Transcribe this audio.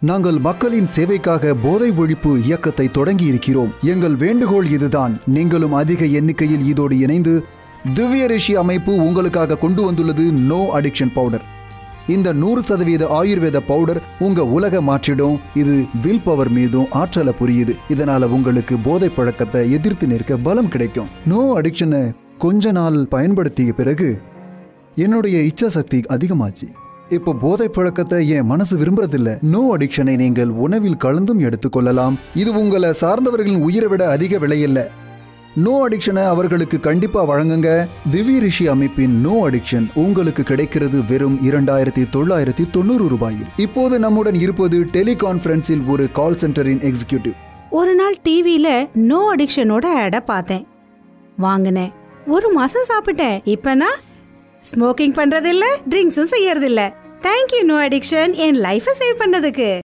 நாங்கள் மக்களின் சேவைக்காக போதை ஒழிப்பு இயக்கத்தை தொடங்கி இருக்கிறோம். எங்கள் வேண்டுகோள் இதுதான். நீங்களும் அதிக எண்ணிக்கையில் இதோடு இணைந்து திவ்ய ரிஷி அமைப்பு உங்களுக்காக கொண்டு வந்துள்ளது நோ அடிக்ஷன் பவுடர். இந்த 100% ஆயுர்வேத பவுடர் உங்க உலக மாற்றிடும். இது வில் பவர் மீதும் ஆற்றலை புரியுது. இதனால உங்களுக்கு போதை பழக்கத்தை எதிர்த்து நிற்க பலம் கிடைக்கும். நோ அடிக்ஷனை கொஞ்ச நாள் பயன்படுத்திய பிறகு என்னுடைய இச்சா சக்தி அதிகமாச்சு. இப்போ போதை பழக்கத்தை என் மனசு விரும்புறதில்ல. நோ அடிக்ஷனை நீங்கள் உணவில் கலந்தும் எடுத்துக்கொள்ளலாம். இது உங்களை சார்ந்தவர்களின் உயிரை விட அதிக விலையில்ல. நோ அடிக்ஷனை அவர்களுக்கு கண்டிப்பா வழங்குங்க. திவ்ய ரிஷி அமைப்பின் நோ அடிக்ஷன் உங்களுக்கு கிடைக்கிறது வெறும் 2990 ரூபாயில். இப்போது நம்முடன் இருப்பது டெலிகான்ஃபரன்ஸில் ஒரு கால் சென்டரின் எக்ஸிகியூட்டிவ். ஒரு நாள் டிவில நோ அடிக்ஷனோட ஆட பார்த்தேன். வாங்கினேன். 1 மாசம் சாப்பிட்டேன். இப்ப நான் ஸ்மோக்கிங் பண்றதில்ல, ட்ரிங்க்ஸும் செய்யறதில்ல. தேங்க்யூ நோ அடிக்ஷன், என் லைஃபை சேவ் பண்ணதுக்கு.